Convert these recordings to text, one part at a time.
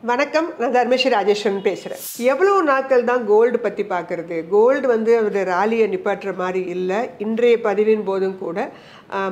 வணக்கம், நான் தர்மேஸ்வரி ராஜேஸ்வரன் பேசுகிறேன். எவ்வளவு நாட்கள் தான் கோல்டு பற்றி பார்க்குறது? கோல்டு வந்து அவருடைய ராலியை நிப்பாட்டுற மாதிரி இல்லை. இன்றைய பதிவின் போதும் கூட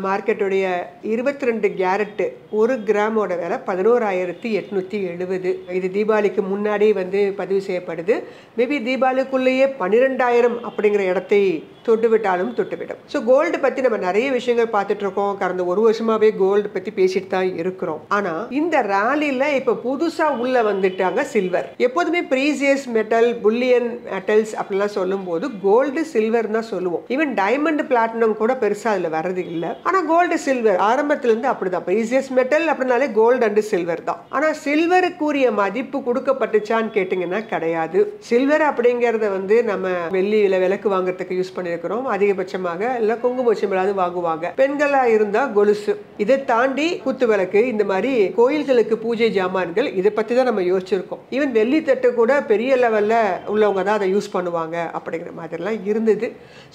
மார்க்கெட்டுடைய 22 கேரட்டு 1 கிராமோட விலை 11,870. இது தீபாவளிக்கு முன்னாடி வந்து பதிவு செய்யப்படுது. மேபி தீபாவளிக்குள்ளேயே 12,000 அப்படிங்கிற இடத்தை தொட்டுவிட்டாலும் தொட்டுவிடும். ஸோ கோல்டு பற்றி நம்ம நிறைய விஷயங்கள் பார்த்துட்ருக்கோம். கடந்த ஒரு வருஷமாகவே கோல்டு பற்றி பேசிட்டு தான் இருக்கிறோம். ஆனால் இந்த ராலியில் இப்போ புதுசாக உள்ள வந்துட்டாங்க சில்வர். எப்போதுமே ப்ரீசியஸ் மெட்டல், புல்லியன் மெட்டல்ஸ் அப்படிலாம் சொல்லும்போது கோல்டு சில்வர் தான் சொல்லுவோம். ஈவன் டைமண்ட், பிளாட்டினம் கூட பெருசாக அதில் வர்றது இல்லை. ஆனால் கோல்டு சில்வர் ஆரம்பத்திலேருந்து அப்படிதான். ப்ரீசியஸ் மெட்டல் அப்படின்னாலே கோல்டு அண்ட் சில்வர் தான். ஆனால் சில்வருக்குரிய மதிப்பு கொடுக்கப்பட்டுச்சான்னு கேட்டிங்கன்னா கிடையாது. சில்வர் அப்படிங்கிறத வந்து நம்ம வெள்ளியில் விளக்கு வாங்குறதுக்கு யூஸ் பண்ணியிருக்கிறோம். அதிகபட்சமாக இல்லை குங்குமச்சம்பளாவது வாங்குவாங்க. பெண்களாக இருந்தால் கொலுசு, இதை தாண்டி குத்து விளக்கு, இந்த மாதிரி கோயில்களுக்கு பூஜை ஜாமான்கள், இதை பற்றி தான் நம்ம யோசிச்சிருக்கோம். ஈவன் வெள்ளி தட்டு கூட பெரிய லெவலில் உள்ளவங்க தான் அதை யூஸ் பண்ணுவாங்க அப்படிங்கிற மாதிரிலாம் இருந்தது.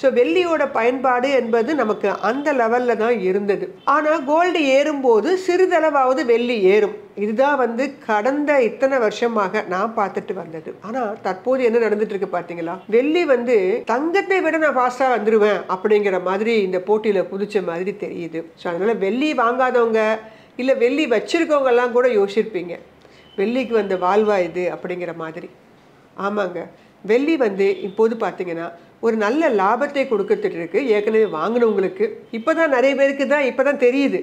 ஸோ வெள்ளியோட பயன்பாடு என்பது நமக்கு அந்த லெவலில் தான் இருந்தது. ஆனால் கோல்டு ஏறும்போது சிறிதளவாவது வெள்ளி ஏறும். இதுதான் வந்து கடந்த இத்தனை வருஷமாக நான் பார்த்துட்டு வந்தது. ஆனால் தற்போது என்ன நடந்துட்டு இருக்கு பார்த்தீங்களா? வெள்ளி வந்து தங்கத்தை விட நான் ஃபாஸ்ட்டாக வந்துடுவேன் அப்படிங்கிற மாதிரி இந்த போட்டியில் குதிச்ச மாதிரி தெரியுது. ஸோ அதனால வெள்ளி வாங்காதவங்க இல்லை வெள்ளி வச்சிருக்கவங்க எல்லாம் கூட யோசிச்சிருப்பீங்க, வெள்ளிக்கு வந்த வாழ்வா இது அப்படிங்கிற மாதிரி. ஆமாங்க, வெள்ளி வந்து இப்போது பார்த்தீங்கன்னா ஒரு நல்ல லாபத்தை கொடுத்துட்டு இருக்கு. ஏற்கனவே வாங்கினவங்களுக்கு இப்போ தான் நிறைய பேருக்கு தான் இப்போ தான் தெரியுது,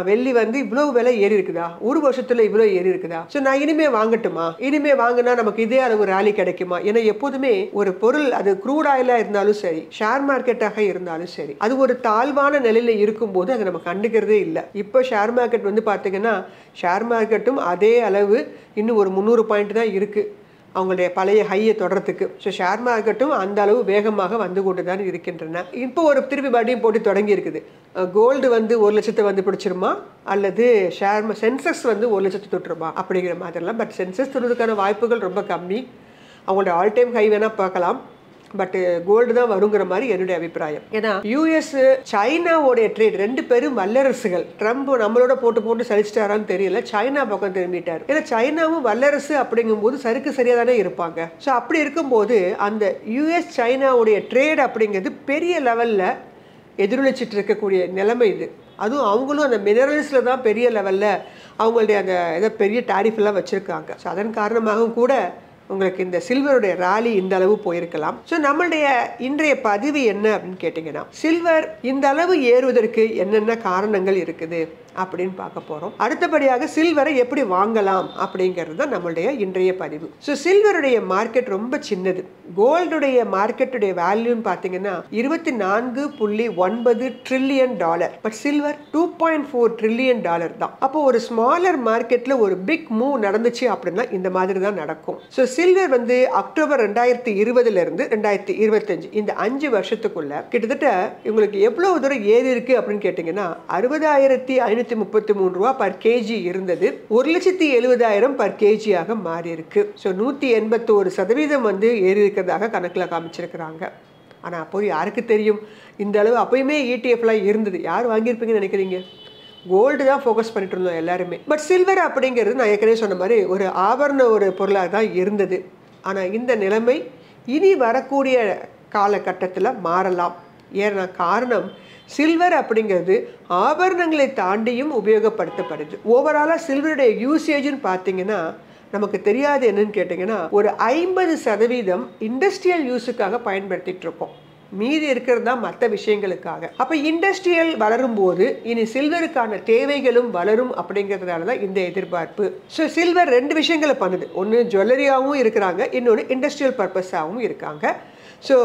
வெள்ளி வந்து இவ்வளோ விலை ஏறி இருக்குதா, ஒரு வருஷத்தில் இவ்வளோ ஏறி இருக்குதா, ஸோ நான் இனிமேல் வாங்கட்டுமா, இனிமேல் வாங்கினா நமக்கு இதே அளவு ராலி கிடைக்குமா? ஏன்னா எப்போதுமே ஒரு பொருள், அது க்ரூட் ஆயிலாக இருந்தாலும் சரி, ஷேர் மார்க்கெட்டாக இருந்தாலும் சரி, அது ஒரு தாழ்வான நிலையில் இருக்கும்போது அதை நம்ம கண்டுக்கிறதே இல்லை. இப்போ ஷேர் மார்க்கெட் வந்து பார்த்தீங்கன்னா ஷேர் மார்க்கெட்டும் அதே அளவு இன்னும் ஒரு 300 பாயிண்ட் தான் இருக்குது அவங்களுடைய பழைய ஹையை தொடர்றதுக்கு. ஸோ ஷேர் மார்க்கெட்டும் அந்த அளவு வேகமாக வந்து கொண்டு தான் இருக்கின்றன. இப்போ ஒரு திருப்பி மறுபடியும் போட்டு தொடங்கி இருக்குது. கோல்டு வந்து 1 லட்சத்தை வந்து பிடிச்சிருமா, அல்லது சென்செக்ஸ் வந்து 1 லட்சத்தை தொட்டுருமா அப்படிங்கிற மாதிரிலாம். பட் சென்செக்ஸ் தொடுறதுக்கான வாய்ப்புகள் ரொம்ப கம்மி. அவங்களோட ஆல் டைம் ஹை வேணால் பார்க்கலாம், பட் கோல்டு தான் வருங்கிற மாதிரி என்னுடைய அபிப்பிராயம். ஏன்னா யூஎஸ் சைனாவோடைய ட்ரேட், 2 பேரும் வல்லரசுகள். ட்ரம்ப் நம்மளோட போட்டு சலிச்சிட்டாரான்னு தெரியல, சைனா பக்கம் திரும்பிட்டார். ஏன்னா சைனாவும் வல்லரசு அப்படிங்கும்போது சருக்கு சரியாக தானே இருப்பாங்க. ஸோ அப்படி இருக்கும்போது அந்த யூஎஸ் சைனாவுடைய ட்ரேட் அப்படிங்கிறது பெரிய லெவலில் எதிரொலிச்சிட்டு இருக்கக்கூடிய நிலைமை இது. அதுவும் அவங்களும் அந்த மினரல்ஸில் தான் பெரிய லெவலில் அவங்களுடைய அந்த இதை பெரிய டாரிஃப் எல்லாம் வச்சுருக்காங்க. ஸோ அதன் காரணமாகவும் கூட உங்களுக்கு இந்த சில்வருடைய ராலி இந்த அளவு போயிருக்கலாம். ஸோ நம்மளுடைய இன்றைய பதிவு என்ன அப்படின்னு கேட்டிங்கன்னா, சில்வர் இந்த அளவு ஏறுவதற்கு என்னென்ன காரணங்கள் இருக்குது அப்படின்னு பார்க்க போகிறோம். அடுத்தபடியாக சில்வரை எப்படி வாங்கலாம் அப்படிங்கிறது தான் நம்மளுடைய இன்றைய பதிவு. ஸோ சில்வருடைய மார்க்கெட் ரொம்ப சின்னது. கோல்டுடைய மார்க்கெட்டுடைய வேல்யூன்னு பார்த்தீங்கன்னா $24.9 ட்ரில்லியன். பட் சில்வர் $2.4 ட்ரில்லியன் தான். அப்போ ஒரு ஸ்மாலர் மார்க்கெட்டில் ஒரு பிக் மூவ் நடந்துச்சு அப்படின்னா இந்த மாதிரி தான் நடக்கும். ஸோ சில்வர் வந்து அக்டோபர் 2020 2025 இந்த 5 வருஷத்துக்குள்ள கிட்டத்தட்ட உங்களுக்கு எவ்வளவு தூரம் ஏறி இருக்கு அப்படின்னு கேட்டீங்கன்னா 60,533 ரூபா பர் கேஜி இருந்தது, 1,70,000 பர் கேஜியாக மாறி இருக்கு. ஸோ 181% வந்து ஏறி இருக்கிறதாக கணக்கில் காமிச்சிருக்கிறாங்க. ஆனால் அப்போ யாருக்கு தெரியும் இந்த அளவு? அப்பயுமே ETF-லாம் இருந்தது. யார் வாங்கியிருப்பீங்கன்னு நினைக்கிறீங்க? கோல்டு தான் ஃபோக்கஸ் பண்ணிட்டு இருந்தோம் எல்லாருமே. பட் சில்வர் அப்படிங்கிறது நான் ஏற்கனவே சொன்ன மாதிரி ஒரு ஆபரண ஒரு பொருளாக தான் இருந்தது. ஆனால் இந்த நிலைமை இனி வரக்கூடிய காலகட்டத்தில் மாறலாம். ஏன்னா காரணம், சில்வர் அப்படிங்கிறது ஆபரணங்களை தாண்டியும் உபயோகப்படுத்தப்படுது. ஓவராலாக சில்வருடைய யூசேஜ்னு பார்த்தீங்கன்னா நமக்கு தெரியாது. என்னன்னு கேட்டிங்கன்னா ஒரு 50% இண்டஸ்ட்ரியல் யூஸுக்காக பயன்படுத்திட்டு இருக்கோம், மீதி இருக்கிறது தான் மற்ற விஷயங்களுக்காக. அப்போ இண்டஸ்ட்ரியல் வளரும் போது இனி சில்வருக்கான தேவைகளும் வளரும் அப்படிங்கிறதுனால தான் இந்த எதிர்பார்ப்பு. ஸோ சில்வர் 2 விஷயங்களை பண்ணுது. ஒன்று ஜுவல்லரியாகவும் இருக்கிறாங்க, இன்னொன்று இண்டஸ்ட்ரியல் பர்பஸாகவும் இருக்காங்க. ஸோ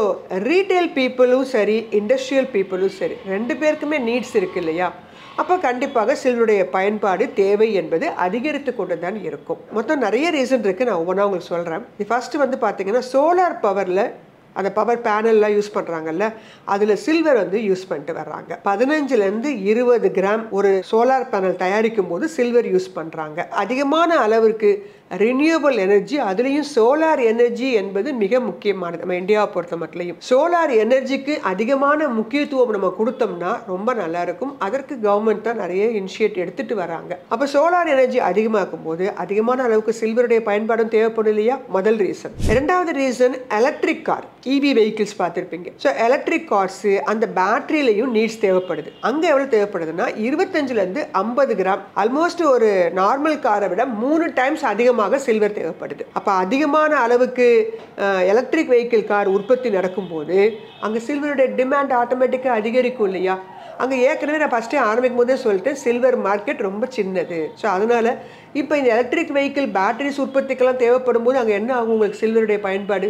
ரீட்டைல் பீப்புளும் சரி, இண்டஸ்ட்ரியல் பீப்புளும் சரி, 2 பேருக்குமே நீட்ஸ் இருக்கு இல்லையா? அப்போ கண்டிப்பாக சில்வருடைய பயன்பாடு, தேவை என்பது அதிகரித்து கொண்டு தான் இருக்கும். மொத்தம் நிறைய ரீசன் இருக்குது, நான் ஒவ்வொன்றா உங்களுக்கு சொல்கிறேன். ஃபர்ஸ்ட் வந்து பார்த்தீங்கன்னா சோலார் பவரில் அந்த பவர் பேனல்லாம் யூஸ் பண்ணுறாங்கல்ல, அதில் சில்வர் வந்து யூஸ் பண்ணிட்டு வர்றாங்க. 15லேருந்து 20 கிராம் ஒரு சோலார் பேனல் தயாரிக்கும் போது சில்வர் யூஸ் பண்ணுறாங்க. அதிகமான அளவிற்கு ரினியூவபிள் எனர்ஜி, அதுலேயும் சோலார் எனர்ஜி என்பது மிக முக்கியமானது. நம்ம இந்தியாவை பொறுத்த மட்டும் சோலார் எனர்ஜிக்கு அதிகமான முக்கியத்துவம் நம்ம கொடுத்தோம்னா ரொம்ப நல்லா இருக்கும். அதற்கு கவர்மெண்ட் தான் நிறைய இனிஷியேட் எடுத்துட்டு வராங்க. அப்போ சோலார் எனர்ஜி அதிகமாக்கும் போது அதிகமான அளவுக்கு சில்வருடைய பயன்பாடும் தேவைப்படும் இல்லையா? முதல் ரீசன். இரண்டாவது reason electric car, EV vehicles பார்த்துருப்பீங்க. ஸோ எலக்ட்ரிக் கார்ஸ் அந்த பேட்டரியிலையும் நீட்ஸ் தேவைப்படுது. அங்கே எவ்வளோ தேவைப்படுதுன்னா 25லேருந்து 50 கிராம், ஆல்மோஸ்ட் ஒரு நார்மல் காரை விட 3 டைம்ஸ் அதிகமாக சில்வர் தேவைப்படுது. அப்போ அதிகமான அளவுக்கு எலக்ட்ரிக் வெஹிக்கிள் கார் உற்பத்தி நடக்கும்போது அங்கே சில்வருடைய டிமாண்ட் ஆட்டோமேட்டிக்காக அதிகரிக்கும் இல்லையா? அங்கே ஏற்கனவே நான் ஃபஸ்ட்டே ஆரம்பிக்கும் போதே சொல்லிட்டேன், சில்வர் மார்க்கெட் ரொம்ப சின்னது. ஸோ அதனால் இப்போ இந்த எலக்ட்ரிக் வெஹிக்கிள் பேட்டரிஸ் உற்பத்திக்கெல்லாம் தேவைப்படும் போது அங்கே என்ன ஆகும்? உங்களுக்கு சில்வருடைய பயன்பாடு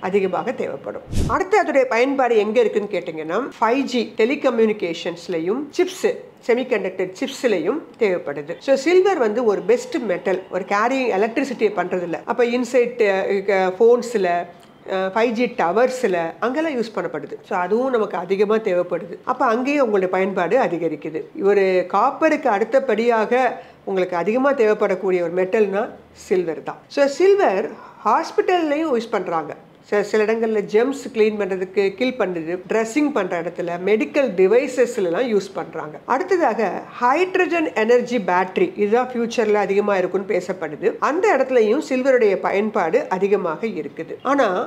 அதிகமாக தேவைப்படும். அடுத்து அதோடைய பயன்பாடு எங்கே இருக்குன்னு கேட்டிங்கன்னா 5G டெலிகம்யூனிகேஷன்ஸ்லையும் சிப்ஸ், செமிகண்டக்டர் சிப்ஸ்லையும் தேவைப்படுது. ஸோ சில்வர் வந்து ஒரு பெஸ்ட் மெட்டல், ஒரு கேரியிங் எலக்ட்ரிசிட்டியை பண்ணுறதில்ல. அப்போ இன்சைட் ஃபோன்ஸில் 5G டவர்ஸில் அங்கெல்லாம் யூஸ் பண்ணப்படுது. ஸோ அதுவும் நமக்கு அதிகமாக தேவைப்படுது. அப்போ அங்கேயும் உங்களுடைய பயன்பாடு அதிகரிக்குது. ஒரு காப்பருக்கு அடுத்தபடியாக உங்களுக்கு அதிகமாக தேவைப்படக்கூடிய ஒரு மெட்டல்னா சில்வர் தான். ஸோ சில்வர் ஹாஸ்பிட்டல்லையும் யூஸ் பண்ணுறாங்க. சில இடங்களில் ஜெம்ஸ் கிளீன் பண்ணுறதுக்கு, கில் பண்ணுறது, ட்ரெஸ்ஸிங் பண்ணுற இடத்துல, மெடிக்கல் டிவைசஸ்லாம் யூஸ் பண்ணுறாங்க. அடுத்ததாக ஹைட்ரஜன் எனர்ஜி பேட்டரி, இதுதான் ஃபியூச்சரில் அதிகமாக இருக்குன்னு பேசப்படுது. அந்த இடத்துலையும் சில்வருடைய பயன்பாடு அதிகமாக இருக்குது. ஆனால்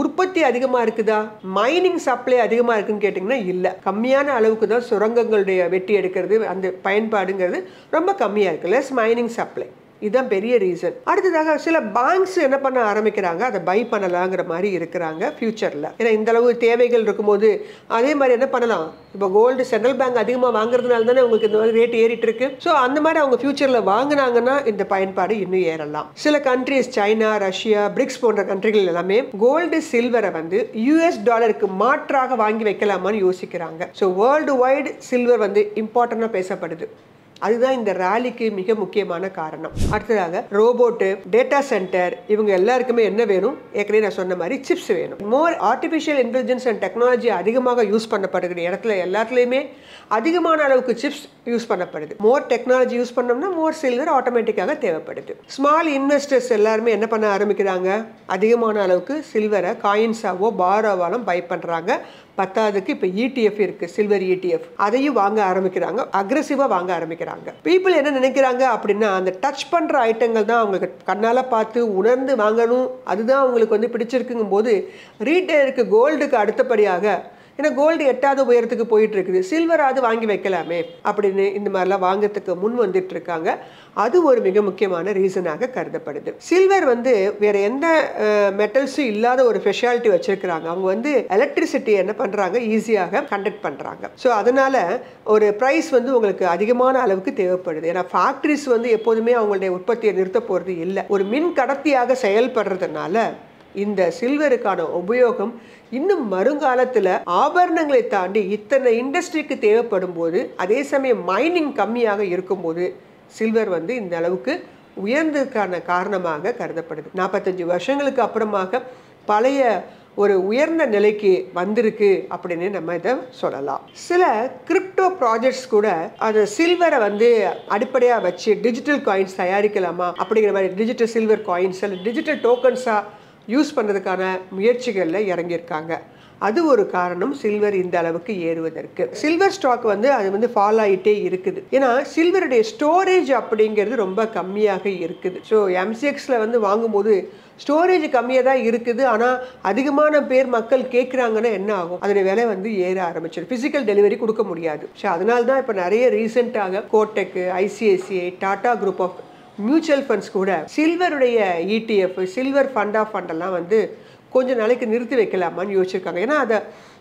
உற்பத்தி அதிகமாக இருக்குதா? மைனிங் சப்ளை அதிகமாக இருக்குன்னு கேட்டிங்கன்னா இல்லை. கம்மியான அளவுக்கு தான் சுரங்கங்களுடைய வெட்டி எடுக்கிறது, அந்த பயன்பாடுங்கிறது ரொம்ப கம்மியாக இருக்குது. லெஸ் மைனிங் சப்ளை, இதுதான் பெரிய ரீசன். அடுத்ததாக சில பேங்க்ஸ் என்ன பண்ண ஆரம்பிக்கிறாங்க, அதை பை பண்ணலாங்கிற மாதிரி இருக்கிறாங்க ஃபியூச்சரில். ஏன்னா இந்த அளவு தேவைகள் இருக்கும்போது அதே மாதிரி என்ன பண்ணலாம், இப்போ கோல்டு சென்ட்ரல் பேங்க் அதிகமாக வாங்குறதுனால தானே உங்களுக்கு இந்த மாதிரி ரேட் ஏறிட்டு இருக்கு. ஸோ அந்த மாதிரி அவங்க ஃபியூச்சரில் வாங்கினாங்கன்னா இந்த பயன்பாடு இன்னும் ஏறலாம். சில கண்ட்ரிஸ், சைனா, ரஷ்யா, பிரிக்ஸ் போன்ற கண்ட்ரிகள் எல்லாமே கோல்டு சில்வரை வந்து US டாலருக்கு மாற்றாக வாங்கி வைக்கலாமான்னு யோசிக்கிறாங்க. ஸோ வேர்ல்டு வைடு சில்வர் வந்து இம்பார்ட்டண்டாக பேசப்படுது. அதுதான் இந்த ராலிக்கு மிக முக்கியமான காரணம். அடுத்ததாக ரோபோட்டு, டேட்டா சென்டர், இவங்க எல்லாருக்குமே என்ன வேணும்? ஏற்கனவே நான் சொன்ன மாதிரி சிப்ஸ் வேணும். மோர் ஆர்டிஃபிஷியல் இன்டெலிஜென்ஸ் அண்ட் டெக்னாலஜி அதிகமாக யூஸ் பண்ணப்படுகிற இடத்துல எல்லாத்துலேயுமே அதிகமான அளவுக்கு சிப்ஸ் யூஸ் பண்ணப்படுது. மோர் டெக்னாலஜி யூஸ் பண்ணோம்னா மோர் சில்வர் ஆட்டோமேட்டிக்காக தேவைப்படுது. ஸ்மால் இன்வெஸ்டர்ஸ் எல்லாருமே என்ன பண்ண ஆரம்பிக்கிறாங்க, அதிகமான அளவுக்கு சில்வரை காயின்ஸாவோ பாரோவாலும் பை பண்ணுறாங்க. பத்தாவதுக்கு இப்போ ETF இருக்குது, சில்வர் ETF, அதையும் வாங்க ஆரம்பிக்கிறாங்க, அக்ரெசிவாக வாங்க ஆரம்பிக்கிறாங்க. பீப்புள் என்ன நினைக்கிறாங்க அப்படின்னா, அந்த டச் பண்ணுற ஐட்டங்கள் தான் அவங்களுக்கு கண்ணால் பார்த்து உணர்ந்து வாங்கணும், அதுதான் அவங்களுக்கு வந்து பிடிச்சிருக்குங்கும் போது ரீட்டைலருக்கு கோல்டுக்கு அடுத்தபடியாக, ஏன்னா கோல்டு 8வது உயரத்துக்கு போயிட்டு இருக்குது, சில்வராவது வாங்கி வைக்கலாமே அப்படின்னு இந்த மாதிரிலாம் வாங்கிறதுக்கு முன் வந்துட்டு இருக்காங்க. அது ஒரு மிக முக்கியமான ரீசனாக கருதப்படுது. சில்வர் வந்து வேற எந்த மெட்டல்ஸும் இல்லாத ஒரு ஸ்பெஷாலிட்டி வச்சிருக்கிறாங்க. அவங்க வந்து எலக்ட்ரிசிட்டி என்ன பண்றாங்க, ஈஸியாக கண்டக்ட் பண்றாங்க. ஸோ அதனால ஒரு ப்ரைஸ் வந்து உங்களுக்கு அதிகமான அளவுக்கு தேவைப்படுது. ஏன்னா ஃபேக்ட்ரிஸ் வந்து எப்போதுமே அவங்களுடைய உற்பத்தியை நிறுத்த போறது இல்லை. ஒரு மின் கடத்தியாக செயல்படுறதுனால இந்த சில்வருக்கான உபயோகம் இன்னும் வருங்காலத்தில் ஆபரணங்களை தாண்டி இத்தனை இண்டஸ்ட்ரிக்கு தேவைப்படும் போது, அதே சமயம் மைனிங் கம்மியாக இருக்கும்போது சில்வர் வந்து இந்த அளவுக்கு உயர்ந்ததுக்கான காரணமாக கருதப்படுது. 45 வருஷங்களுக்கு அப்புறமாக பழைய ஒரு உயர்ந்த நிலைக்கு வந்திருக்கு அப்படின்னு நம்ம இதை சொல்லலாம். சில கிரிப்டோ ப்ராஜெக்ட்ஸ் கூட அது சில்வரை வந்து அடிப்படையாக வச்சு டிஜிட்டல் காயின்ஸ் தயாரிக்கலாமா அப்படிங்கிற மாதிரி, டிஜிட்டல் சில்வர் காயின்ஸ் அல்லது டிஜிட்டல் டோக்கன்ஸாக யூஸ் பண்ணுறதுக்கான முயற்சிகளில் இறங்கியிருக்காங்க. அது ஒரு காரணம் சில்வர் இந்த அளவுக்கு ஏறுவதற்கு. சில்வர் ஸ்டாக் வந்து அது வந்து ஃபால் ஆகிட்டே இருக்குது. ஏன்னா சில்வருடைய ஸ்டோரேஜ் அப்படிங்கிறது ரொம்ப கம்மியாக இருக்குது. ஸோ MCXல வந்து வாங்கும்போது ஸ்டோரேஜ் கம்மியாக தான் இருக்குது. ஆனால் அதிகமான பேர் மக்கள் கேட்குறாங்கன்னா என்ன ஆகும், அதோடைய விலை வந்து ஏற ஆரம்பிச்சிடும். ஃபிசிக்கல் டெலிவரி கொடுக்க முடியாது. ஸோ அதனால தான் இப்போ நிறைய ரீசெண்டாக Kotak, ICICI, Tata group of mutual funds கூட சில்வருடைய ETF, சில்வர் ஃபண்டெல்லாம் வந்து கொஞ்சம் நாளைக்கு நிறுத்தி வைக்கலாமான்னு யோசிச்சிருக்காங்க. ஏன்னா அதை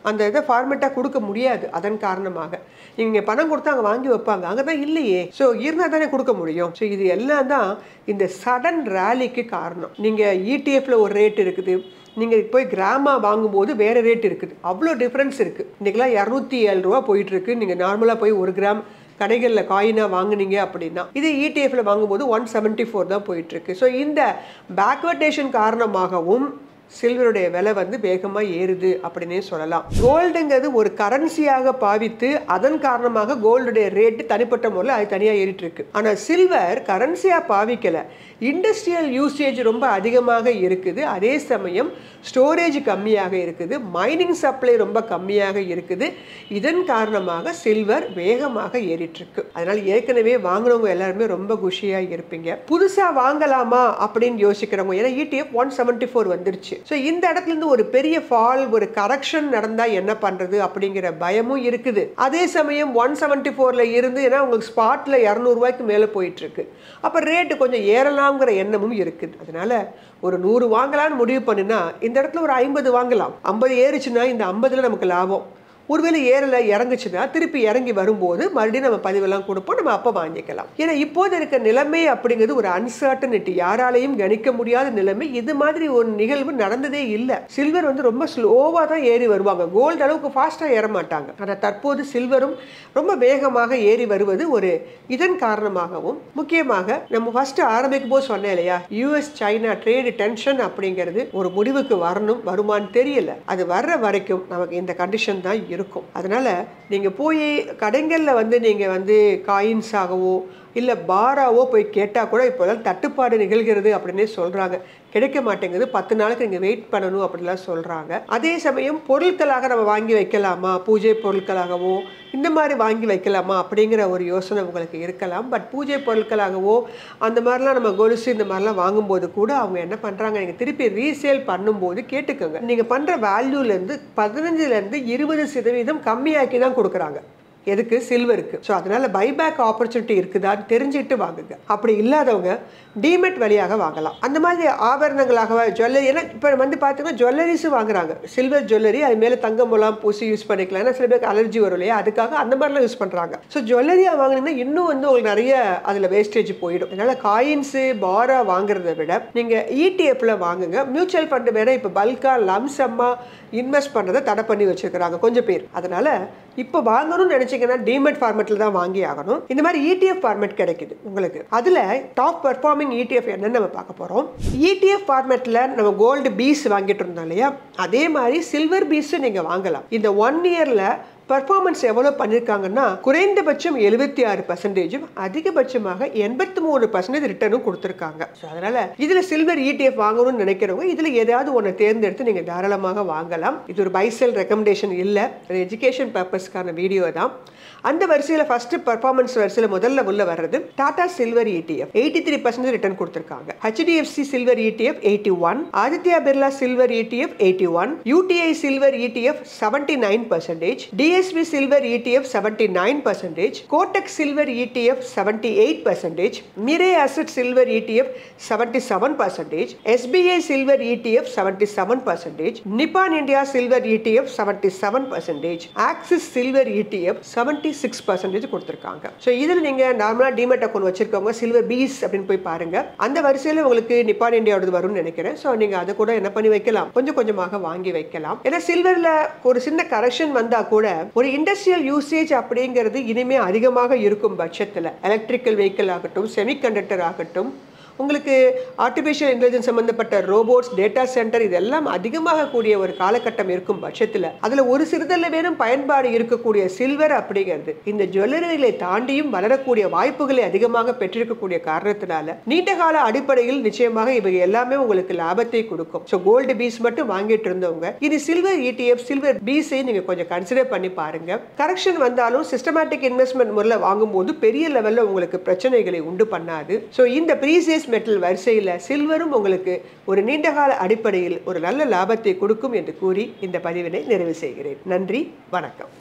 அந்த இதை ஃபார்மேட்டாக கொடுக்க முடியாது. அதன் காரணமாக நீங்கள் பணம் கொடுத்தா அங்கே வாங்கி வைப்பாங்க, அங்கே தான் இல்லையே. ஸோ இருந்தால் தானே கொடுக்க முடியும். ஸோ இது எல்லாம் தான் இந்த சடன் ரேலிக்கு காரணம். நீங்கள் ETF ஒரு ரேட் இருக்குது, நீங்கள் போய் கிராமாக வாங்கும்போது வேறு ரேட் இருக்குது. அவ்வளோ டிஃப்ரென்ஸ் இருக்குது. இன்றைக்கெல்லாம் 207 ரூபா போயிட்டுருக்கு. நீங்கள் நார்மலாக போய் 1 கிராம் கடைகளில் காயினாக வாங்கினீங்க அப்படின்னா, இது ETF வாங்கும்போது 174 தான் போயிட்டுருக்கு. ஸோ இந்த பேக்வர்டேஷன் காரணமாகவும் சில்வருடைய விலை வந்து வேகமாக ஏறுது அப்படின்னே சொல்லலாம். கோல்டுங்கிறது ஒரு கரன்சியாக பாவித்து அதன் காரணமாக கோல்டுடைய ரேட்டு தனிப்பட்ட முறையில் அது தனியாக ஏறிட்டு இருக்கு. ஆனால் சில்வர் கரன்சியாக பாவிக்கல, இண்டஸ்ட்ரியல் யூசேஜ் ரொம்ப அதிகமாக இருக்குது, அதே சமயம் ஸ்டோரேஜ் கம்மியாக இருக்குது, மைனிங் சப்ளை ரொம்ப கம்மியாக இருக்குது. இதன் காரணமாக சில்வர் வேகமாக ஏறிட்டு இருக்கு. அதனால ஏற்கனவே வாங்கினவங்க எல்லாருமே ரொம்ப குஷியாக இருப்பீங்க. புதுசாக வாங்கலாமா அப்படின்னு யோசிக்கிறவங்க, ஏன்னா ETF 174 வந்துருச்சு. ஸோ இந்த இடத்துல இருந்து ஒரு பெரிய ஃபால், ஒரு கரெக்ஷன் நடந்தா என்ன பண்றது அப்படிங்கிற பயமும் இருக்குது. அதே சமயம் 174ல இருந்து ஏன்னா உங்களுக்கு ஸ்பாட்ல 200 ரூபாய்க்கு மேலே போயிட்டு இருக்கு, அப்போ ரேட்டு கொஞ்சம் ஏறலாம்ங்கிற எண்ணமும் இருக்குது. அதனால ஒரு 100 வாங்கலாம்னு முடிவு பண்ணினா இந்த இடத்துல ஒரு 50 வாங்கலாம். 50 ஏறிச்சுன்னா இந்த 50ல நமக்கு லாபம். ஒருவேளை ஏறல இறங்குச்சுன்னா திருப்பி இறங்கி வரும்போது மறுபடியும் நம்ம பதிவெல்லாம் கொடுப்போம், நம்ம அப்போ வாங்கிக்கலாம். ஏன்னா இப்போது இருக்க நிலைமை அப்படிங்கிறது ஒரு அன்சர்டனிட்டி, யாராலையும் கணிக்க முடியாத நிலைமை. இது மாதிரி ஒரு நிகழ்வு நடந்ததே இல்லை. சில்வர் வந்து ரொம்ப ஸ்லோவாக தான் ஏறி வருவாங்க, கோல்டு அளவுக்கு ஃபாஸ்ட்டாக ஏற மாட்டாங்க. ஆனால் தற்போது சில்வரும் ரொம்ப வேகமாக ஏறி வருவது ஒரு இதன் காரணமாகவும், முக்கியமாக நம்ம ஃபர்ஸ்ட் ஆரம்பிக்கும் போது சொன்னேன் இல்லையா, US சைனா ட்ரேடு டென்ஷன் அப்படிங்கிறது ஒரு முடிவுக்கு வருமானு தெரியல. அது வர்ற வரைக்கும் நமக்கு இந்த கண்டிஷன் தான் இருக்கும். அதனால நீங்க போய் கடைகள்ல வந்து நீங்க வந்து காயின்ஸ் ஆகவோ இல்ல பாராவோ போய் கேட்டா கூட இப்போதான் தட்டுப்பாடு நிகழ்கிறது அப்படின்னே சொல்றாங்க. கிடைக்க மாட்டேங்குது, 10 நாளுக்கு நீங்க வெயிட் பண்ணணும் அப்படிலாம் சொல்றாங்க. அதே சமயம் பொருட்களாக நம்ம வாங்கி வைக்கலாமா, பூஜை பொருட்களாகவோ இந்த மாதிரி வாங்கி வைக்கலாமா அப்படிங்கிற ஒரு யோசனை உங்களுக்கு இருக்கலாம். பட் பூஜை பொருட்களாகவோ அந்த மாதிரிலாம் நம்ம கொலுசு இந்த மாதிரிலாம் வாங்கும்போது கூட அவங்க என்ன பண்றாங்க, நீங்க திருப்பி ரீசேல் பண்ணும்போது கேட்டுக்கோங்க, நீங்க பண்ற வேல்யூலேருந்து 15% 20% கம்மியாக்கி தான் கொடுக்குறாங்க. எதுக்கு? சில்வருக்கு. ஸோ அதனால பைபேக் ஆப்பர்ச்சுனிட்டி இருக்குதான்னு தெரிஞ்சுட்டு வாங்குங்க. அப்படி இல்லாதவங்க டிமெட் வழியாக வாங்கலாம். அந்த மாதிரி ஆபரணங்களாக ஜுவல்லரி, ஏன்னா இப்போ வந்து பார்த்தீங்கன்னா ஜுவல்லரிஸும் வாங்குறாங்க, சில்வர் ஜுவல்லரி, அது மேலே தங்கம் மூலம் பூசி யூஸ் பண்ணிக்கலாம். ஏன்னா சில பேருக்கு அலர்ஜி வரும் இல்லையா, அதுக்காக அந்த மாதிரிலாம் யூஸ் பண்ணுறாங்க. ஸோ ஜுவல்லரியாக வாங்கினீங்கன்னா இன்னும் வந்து உங்களுக்கு நிறைய அதில் வேஸ்டேஜ் போயிடும். அதனால காயின்ஸு பாரா வாங்குறத விட நீங்கள் ETF வாங்குங்க. மியூச்சுவல் ஃபண்டு வேற இப்போ பல்காக லம்சம்மாக இன்வெஸ்ட் பண்ணுறதை தடை பண்ணி வச்சிருக்கிறாங்க கொஞ்சம் பேர். அதனால இப்போ வாங்கணும்னு நினைச்சீங்கன்னா டிமெட் ஃபார்மேட்ல தான் வாங்கி ஆகணும். இந்த மாதிரி ETF ஃபார்மேட் கிடைக்குது உங்களுக்கு. அதுல டாப் பெர்ஃபார்மிங் ETF என்னன்னு நம்ம பார்க்க போறோம். ETF ஃபார்மேட்ல நம்ம கோல்டு பீஸ் வாங்கிட்டு இருந்தோம் இல்லையா, அதே மாதிரி சில்வர் பீஸ் நீங்க வாங்கலாம். இந்த 1 இயர்ல பர்ஃபார்மன்ஸ் எவ்வளோ பண்ணியிருக்காங்கன்னா குறைந்தபட்சம் 76%, அதிகபட்சமாக 83% ரிட்டர்னும் கொடுத்துருக்காங்க. ஸோ அதனால இதுல சில்வர் ETF வாங்கணும்னு நினைக்கிறவங்க இதுல ஏதாவது ஒன்று தேர்ந்தெடுத்து நீங்க தாராளமாக வாங்கலாம். இது ஒரு பைசெல் ரெக்கமெண்டேஷன் இல்லை, எஜுகேஷன் பர்பஸ்க்கான வீடியோ தான். அந்த வரிசையில் ஃபர்ஸ்ட் பர்ஃபார்மன்ஸ் வரிசையில் முதல்ல உள்ள வர்றது டாடா சில்வர் ETF 83% ரிட்டர்ன் கொடுத்துருக்காங்க. HDFC silver ETF 81, Aditya Birla silver ETF 81, UTI silver ETF 79%, DSB silver ETF 79%, Kotak silver ETF 78%, Mirae Asset silver ETF 77%, SBI silver ETF 77%, Nippon India silver ETF 77%, Axis silver ETF 76% கொடுத்திருக்காங்க. So இதில் நீங்க நார்மலா demat account வச்சிருக்கவங்க silver piece அப்படின்னு போய் பாருங்க. அந்த வரிசையில் உங்களுக்கு நிப்பான் இந்தியாவோட வரும்னு நினைக்கிறேன். ஸோ நீங்க அதை கூட என்ன பண்ணி வைக்கலாம், கொஞ்சம் கொஞ்சமாக வாங்கி வைக்கலாம். ஏன்னா சில்வர்ல ஒரு சின்ன கரெக்ஷன் வந்தா கூட ஒரு இண்டஸ்ட்ரியல் யூசேஜ் அப்படிங்கிறது இனிமே அதிகமாக இருக்கும் பட்சத்தில் எலக்ட்ரிக்கல் வெஹிக்கிள் ஆகட்டும், செமிகண்டக்டர் ஆகட்டும், உங்களுக்கு ஆர்டிஃபிஷியல் இன்டெலிஜென்ஸ் சம்பந்தப்பட்ட ரோபோட்ஸ், டேட்டா சென்டர் இதெல்லாம் அதிகமாக கூடிய ஒரு காலகட்டம் இருக்கும் பட்சத்தில் அதில் ஒரு சிறிதளவு வேணும் பயன்பாடு இருக்கக்கூடிய சில்வர் அப்படிங்கிறது இந்த ஜுவல்லரிகளை தாண்டியும் வளரக்கூடிய வாய்ப்புகளை அதிகமாக பெற்றிருக்கக்கூடிய காரணத்தினால நீண்டகால அடிப்படையில் நிச்சயமாக இவை எல்லாமே உங்களுக்கு லாபத்தை கொடுக்கும். ஸோ கோல்டு பீஸ் மட்டும் வாங்கிட்டு இருந்தவங்க இனி சில்வர் ETF, சில்வர் பீஸை நீங்க கொஞ்சம் கன்சிடர் பண்ணி பாருங்க. கரெக்ஷன் வந்தாலும் சிஸ்டமேட்டிக் இன்வெஸ்ட்மெண்ட் முறையில் வாங்கும்போது பெரிய லெவலில் உங்களுக்கு பிரச்சனைகளை உண்டு பண்ணாது. ஸோ இந்த ப்ரீசியஸ் மெட்டல் வரிசையில் சில்வரும் உங்களுக்கு ஒரு நீண்டகால அடிப்படையில் ஒரு நல்ல லாபத்தை கொடுக்கும் என்று கூறி இந்த பதிவினை நிறைவு செய்கிறேன். நன்றி, வணக்கம்.